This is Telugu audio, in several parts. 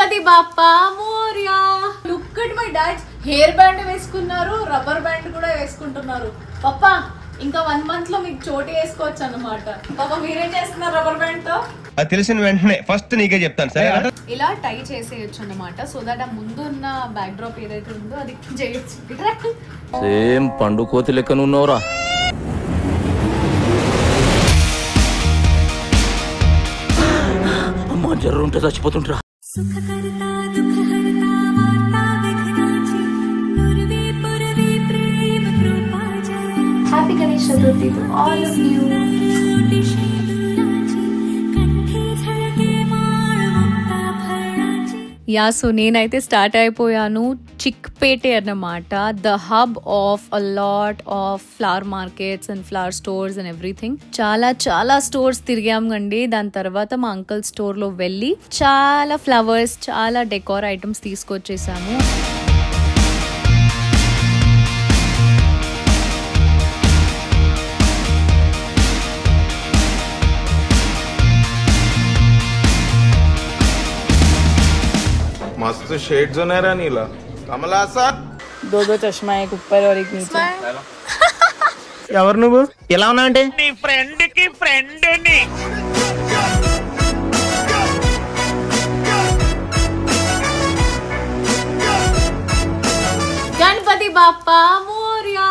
Ganapati Bappa Morya. Look at my dad. Hair band వేసుకున్నారు, రబ్బర్ బ్యాండ్ కూడా వేసుకుంటున్నారు. పప్పా ఇంకా 1 month లో మీకు చోటు వేసుకోవచ్చు అన్నమాట. పాపా మీరేం చేస్తున్నారు రబ్బర్ బ్యాండ్ తో? అది తెలిసిన వెంటనే ఫస్ట్ నీకే చెప్తాను సరే. ఇలా టై చేసేయచ్చు అన్నమాట. సో దట్ ఆ ముందు ఉన్న బ్యాక్ డ్రాప్ ఏదైతే ఉందో అది చేయొచ్చు. సేమ్ పండు కోతి లెక్కన ఉన్నవరా. అమ్మా జర్రు ఉంటే చచ్చిపోతుంటరా. Happy Ganesh Chaturthi to all of you. Yeah so నేనైతే స్టార్ట్ అయిపోయాను చిక్పేటే అన్నమాట. The hub of a lot of flower markets and flower stores and everything. చాలా స్టోర్స్ తిరిగామండి. దాని తర్వాత మా అంకుల్ స్టోర్ లో వెళ్ళి చాలా ఫ్లవర్స్, చాలా డెకోర్ ఐటమ్స్ తీసుకొచ్చేసాము. मस्त शेड्स होणार नीला कमला असा 2 चष्मा एक ऊपर और एक नीचे. ఎవరు నువ్వు ఎలా ఉన్నా అంటే నీ ఫ్రెండ్ కి ఫ్రెండ్ ని. Ganpati Bappa Morya.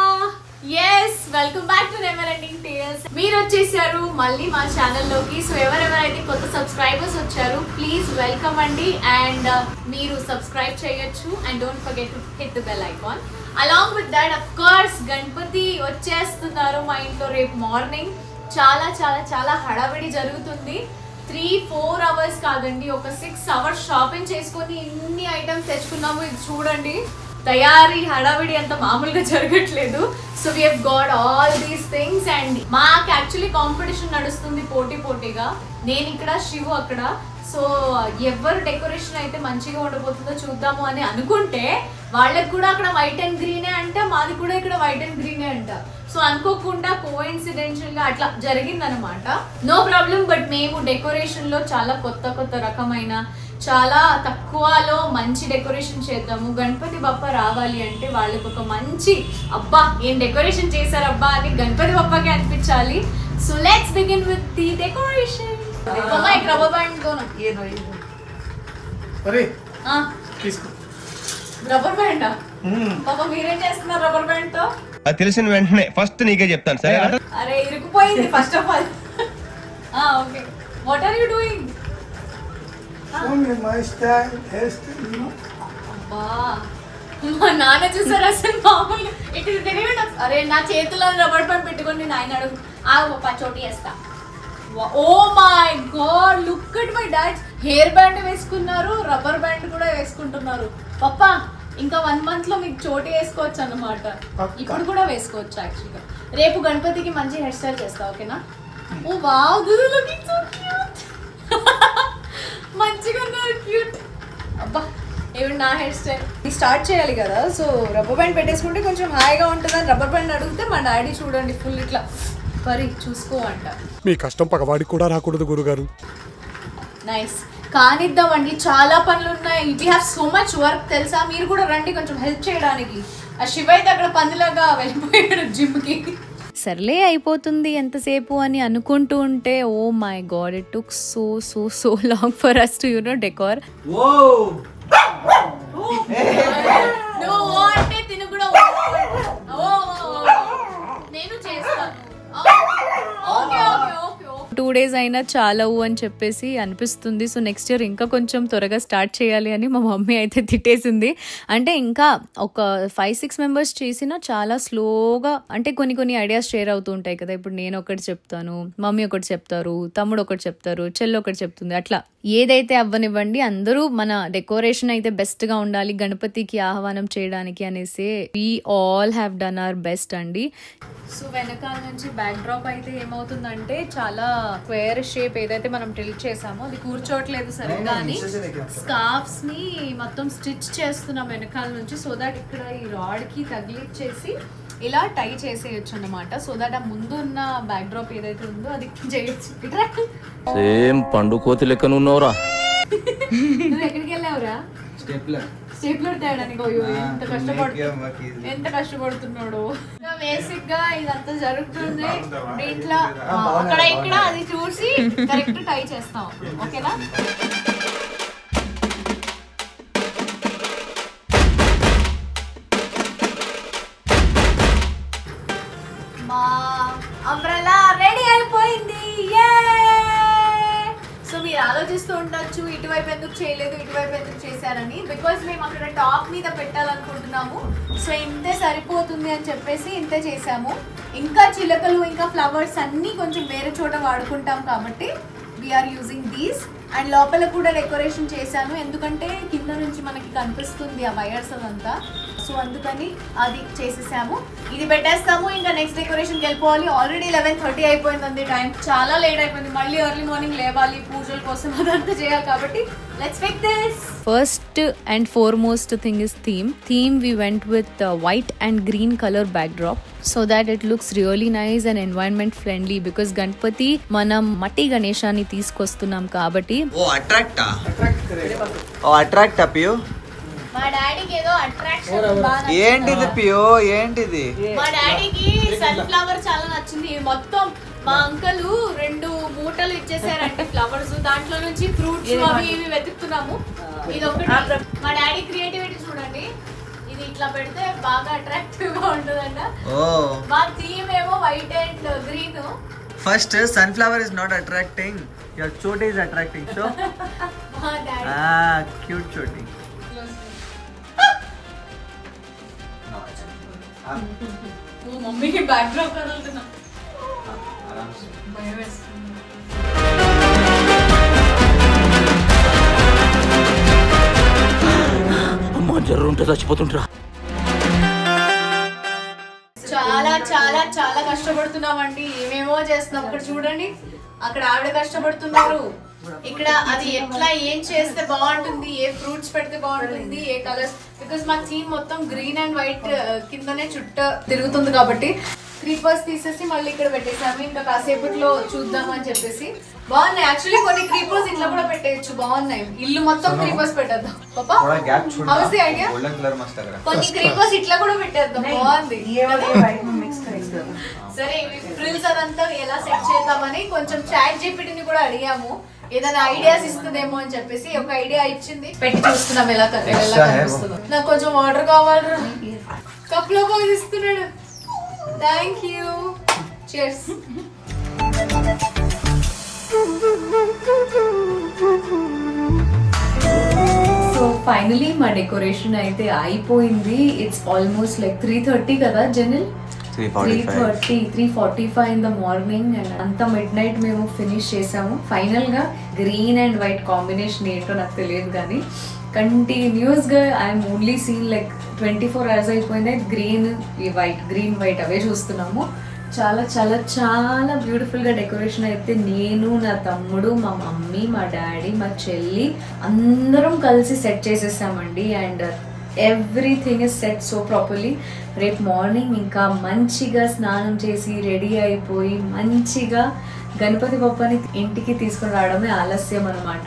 Yes, welcome back to never ending tales. మీరు వచ్చేసారు మళ్ళీ మా ఛానల్లోకి. సో ఎవరెవరైతే కొత్త సబ్స్క్రైబర్స్ వచ్చారు ప్లీజ్ వెల్కమ్ అండి. అండ్ మీరు సబ్స్క్రైబ్ చేయొచ్చు and don't forget to hit the bell icon. Along with that of course Ganapati వచ్చేస్తున్నారు మా ఇంట్లో రేపు మార్నింగ్. చాలా హడావిడి జరుగుతుంది. 3-4 hours కాదండి, ఒక 6 hours షాపింగ్ చేసుకొని ఇన్ని ఐటమ్స్ తెచ్చుకున్నాము. ఇది చూడండి, తయారీ హడావిడి అంత మామూలుగా జరగట్లేదు. So we have got all these things. And మాకు యాక్చువల్లీ కాంపిటీషన్ నడుస్తుంది పోటీగా. నేను ఇక్కడ, శివు అక్కడ. సో ఎవరు డెకరేషన్ అయితే మంచిగా ఉండబోతుందో చూద్దాము అని అనుకుంటే వాళ్ళకి కూడా అక్కడ వైట్ అండ్ గ్రీనే అంట, మాది కూడా ఇక్కడ వైట్ అండ్ గ్రీనే అంట. సో అనుకోకుండా కోఇన్సిడెన్షియల్ గా అట్లా జరిగిందనమాట. No problem. బట్ మేము డెకరేషన్ లో చాలా కొత్త రకమైన, చాలా తక్కువలో మంచి డెకరేషన్ చేద్దాము. గణపతి బప్ప రావాలి అంటే వాళ్ళకి ఒక మంచి అబ్బా ఏం డెకరేషన్ చేశారబ్బా అని గణపతి బప్పకి అనిపించాలి. So let's begin with the decoration. एक रबर बैंड दो ना. ये दो. अरे हाँ किसको रबर बैंड पापा మీరేం చేస్తున్నారు రబ్బర్ బ్యాండ్ తో? అది తెలిసిన వెంటనే ఫస్ట్ నీకే చెప్తాను సరే. అరే ఇరుకుపోయింది first of all. Okay, what are you doing? only my style hairstyle you know. అబ్బా మా నాన్న చూసారు అసలు మామూలుగా ఇక్కడ తెలియదు. అరే నా చేతిలో రబ్బర్ బ్యాండ్ పెట్టుకొని నేను ఆయన అడుగు ఆ చోటి వేస్తా. Oh my god, look at my dad. Hair band వేసుకున్నారు, రబ్బర్ బ్యాండ్ కూడా వేసుకుంటున్నారు. పప్పా ఇంకా 1 month లో మీకు చోటు వేసుకోవచ్చు అన్నమాట. ఇప్పుడు కూడా వేసుకోవచ్చు యాక్చువల్గా. రేపు గణపతికి మంచి హెయిర్ స్టైల్ చేస్తా, ఓకేనా? Oh wow, this is looking so cute. మంచిగా ఉన్నారు, క్యూట్. అబ్బా ఏమి నా హెయిర్ స్టైల్ స్టార్ట్ చేయాలి కదా. సో రబ్బర్ బ్యాండ్ పెట్టేసుకుంటే కొంచెం హాయిగా ఉంటుందని రబ్బర్ బ్యాండ్ అడిగితే మా డాడీ చూడండి ఫుల్ ఇట్లా పరి చూసుకో అంట. మీ కష్టం పగవాడికి కూడా రాకూడదు గురుగారు. నైస్, కానిద్దామండి, చాలా పనులు ఉన్నాయి. We have so much work తెలుసా. మీరు కూడా రండి కొంచెం హెల్ప్ చేయడానికి. ఆ శివ అయితే అక్కడ పందిలాగా వెళ్ళిపోయాడు జిమ్కి. సర్లే అయిపోతుంది ఎంతసేపు అని అనుకుంటూ ఉంటే oh my god, it took so long for us to decor. అంటే తిను కూడా నేను చేస్తాను. 2 days అయినా చాలవు అని చెప్పేసి అనిపిస్తుంది. సో నెక్స్ట్ ఇయర్ ఇంకా కొంచెం త్వరగా స్టార్ట్ చేయాలి అని మా మమ్మీ అయితే తిట్టేసింది. అంటే ఇంకా ఒక 5-6 members చేసినా చాలా స్లోగా, అంటే కొన్ని ఐడియాస్ షేర్ అవుతూ ఉంటాయి కదా. ఇప్పుడు నేను ఒకటి చెప్తాను, మమ్మీ ఒకటి చెప్తారు, తమ్ముడు ఒకటి చెప్తారు, చెల్లి ఒకటి చెప్తుంది. అట్లా ఏదైతే అవ్వనివ్వండి, అందరూ మన డెకరేషన్ అయితే బెస్ట్ గా ఉండాలి గణపతికి ఆహ్వానం చేయడానికి అనేసి we all have done our best అండి. సో వెనకాల నుంచి బ్యాక్ డ్రాప్ అయితే ఏమవుతుందంటే చాలా స్క్వేర్ షేప్ ఏదైతే మనం టిల్ట్ చేసామో అది కూర్చోట్లేదు సరిగ్గా అని స్కార్ఫ్స్ ని మొత్తం స్టిచ్ చేస్తున్నాం వెనకాల నుంచి. సో దాట్ ఇక్కడ ఈ రాడ్ కి తగిలిచ్చేసి ఇలా టై చేసేయచ్చు అన్నమాట. సో దట్ ఆ ముందు ఉన్న బ్యాక్ డ్రాప్ ఏదైతే ఉందో అది చేయొచ్చు. సేమ్ పండు కోతి లెక్కన ఉన్నవరా. నువ్వు ఎక్కడికి వెళ్ళావు? కొన్నావురా? స్టేప్లర్ తేయడానికి. అయ్యో ఎంత కష్టపడుతున్నాడు. బేసిక్ గా ఇదంతా జరుగుతుంది దీంట్లో. అక్కడ ఇక్కడ అది చూసి కరెక్ట్ టై చేస్తాం. ఓకేనా? మా అంబ్రెల్లా రెడీ అయిపోయింది. సో మీరు ఆలోచిస్తూ ఉండొచ్చు ఇటువైపు ఎందుకు చేయలేదు, ఇటువైపు ఎందుకు చేశారని. బికాస్ మేము అక్కడ టాప్ మీద పెట్టాలనుకుంటున్నాము. సో ఇంతే సరిపోతుంది అని చెప్పేసి ఇంతే చేసాము. ఇంకా చిలకలు ఇంకా ఫ్లవర్స్ అన్నీ కొంచెం వేరే చోట వాడుకుంటాం కాబట్టి వీఆర్ యూజింగ్ దీస్. అండ్ లోపల కూడా డెకరేషన్ చేశాను, ఎందుకంటే కింద నుంచి మనకి కనిపిస్తుంది ఆ వైర్స్ అదంతా. సో అందుకని అది చేసేసాము. ఇది పెట్టేస్తాము, ఇంకా నెక్స్ట్ డెకరేషన్కి వెళ్ళిపోవాలి. ఆల్రెడీ 11:30 అయిపోయింది టైం. చాలా లేట్ అయిపోయింది. మళ్ళీ ఎర్లీ మార్నింగ్ లేవాలి, పూజల కోసం అదంతా చేయాలి కాబట్టి let's make this. First and foremost thing is theme we went with white and green color backdrop so that it looks really nice and environment friendly because Ganpati manam matti ganeshani తీసుకొస్తున్నాం కాబట్టి అట్రాక్ట్ పియో. మా డాడీకి ఏదో అట్రాక్షన్ బాగా. ఏంటిది పియో? ఏంటిది? మా డాడీకి సన్ఫ్లవర్ చాలా నచ్చింది. మొత్తం మా అంకల్ 2 మూటలు ఇచ్చేసారంటే ఫ్లవర్స్. దాంట్లో నుంచి ఫ్రూట్స్ అవి ఇవి వెతుకుతున్నాము. ఇది ఒకటి. మా డాడీ క్రియేటివిటీ చూడండి. ఇది ఇట్లా పెడితే బాగా అట్రాక్టివ్ గా ఉంటుందంట. మా థీమ్ ఏమో white and green. First sunflower is not attracting, your choti is attracting. So మా డాడీ క్యూట్ చోటీ. ఓ మమ్మీకి బ్యాక్ డ్రాప్ కదులుతున్నా. భయం వేస్తుంది. అమ్మా జర్రుంటే చచ్చిపోతుంటరా. చాలా చాలా చాలా కష్టపడుతున్నామండి. ఏమేమో చేస్తున్నాం. అక్కడ చూడండి, అక్కడ ఆవిడ కష్టపడుతున్నారు. ఇక్కడ అది ఎట్లా ఏం చేస్తే బాగుంటుంది, ఏ ఫ్రూట్స్ పెడితే బాగుంటుంది, ఏ కలర్స్. బికాస్ మా థీమ్ మొత్తం గ్రీన్ అండ్ వైట్ కిందనే చుట్టూ తిరుగుతుంది కాబట్టి క్రీపర్స్ తీసేసి మళ్ళీ ఇక్కడ పెట్టేసాము. ఇంకా కాసేపట్లో చూద్దాం అని చెప్పేసి. బాగున్నాయి యాక్చువల్లీ. కొన్ని క్రీపర్స్ ఇట్లా కూడా పెట్టేయచ్చు, బాగున్నాయి. ఇల్లు మొత్తం క్రీపర్స్ పెట్టేద్దాం. పాపా హౌస్ ది ఐడియా? కొన్ని క్రీపర్స్ ఇట్లా కూడా పెట్టేద్దాం, బాగుంది. సరే ఫ్రిల్స్ అదంతా ఎలా సెట్ చేద్దామని కొంచెం చాట్ జీపీటీని కూడా అడిగాము, ఏదైనా ఐడియాస్ ఇస్తుందేమో అని చెప్పేసి. ఒక ఐడియా ఇచ్చింది, పెట్టి చూస్తున్నాం ఎలా కనిపిస్తుందో. నాకు కొంచెం వాటర్ కావాలి. కప్ లో పోయి ఇస్తున్నాడు. Thank you. cheers. So finally మా డెకరేషన్ అయితే అయిపోయింది. ఇట్స్ ఆల్మోస్ట్ లైక్ 3:30 కదా జనల్? 3:45 ఇన్ ద మార్నింగ్. అండ్ అంతా మిడ్ నైట్ మేము ఫినిష్ చేసాము. ఫైనల్ గా గ్రీన్ అండ్ వైట్ కాంబినేషన్ ఏంటో నాకు తెలియదు కానీ కంటిన్యూస్ గా I'm only seen like 24 hours అయిపోయింది. గ్రీన్ వైట్ అవే చూస్తున్నాము. చాలా చాలా చాలా బ్యూటిఫుల్గా డెకరేషన్ అయితే నేను, నా తమ్ముడు, మా మమ్మీ, మా డాడీ, మా చెల్లి అందరం కలిసి సెట్ చేసేసామండి. And everything is set so properly. రేపు మార్నింగ్ ఇంకా మంచిగా స్నానం చేసి రెడీ అయిపోయి మంచిగా గణపతి బప్పని ఇంటికి తీసుకుని రావడమే ఆలస్యం అనమాట.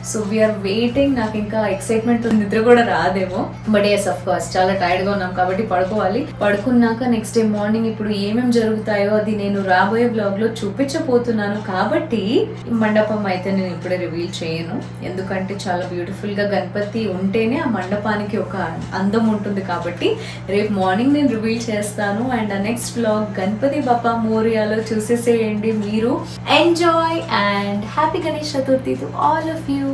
So we're waiting. నాకు ఇంకా ఎక్సైట్మెంట్, నిద్ర కూడా రాదేమో. బట్ ఎస్ ఆఫ్ కోర్స్ చాలా టైర్డ్గా ఉన్నాం కాబట్టి పడుకోవాలి. పడుకున్నాక నెక్స్ట్ డే మార్నింగ్ ఇప్పుడు ఏమేమి జరుగుతాయో అది నేను రాబోయే బ్లాగ్లో చూపించబోతున్నాను. కాబట్టి మండపం అయితే నేను ఇప్పుడే రివీల్ చేయను, ఎందుకంటే చాలా బ్యూటిఫుల్గా గణపతి ఉంటేనే ఆ మండపానికి ఒక అందం ఉంటుంది. కాబట్టి రేపు మార్నింగ్ నేను రివీల్ చేస్తాను. And next blog Ganpati Bappa మోరియాలో చూసేసేయండి మీరు. Enjoy and happy Ganesh Chaturthi to all of you.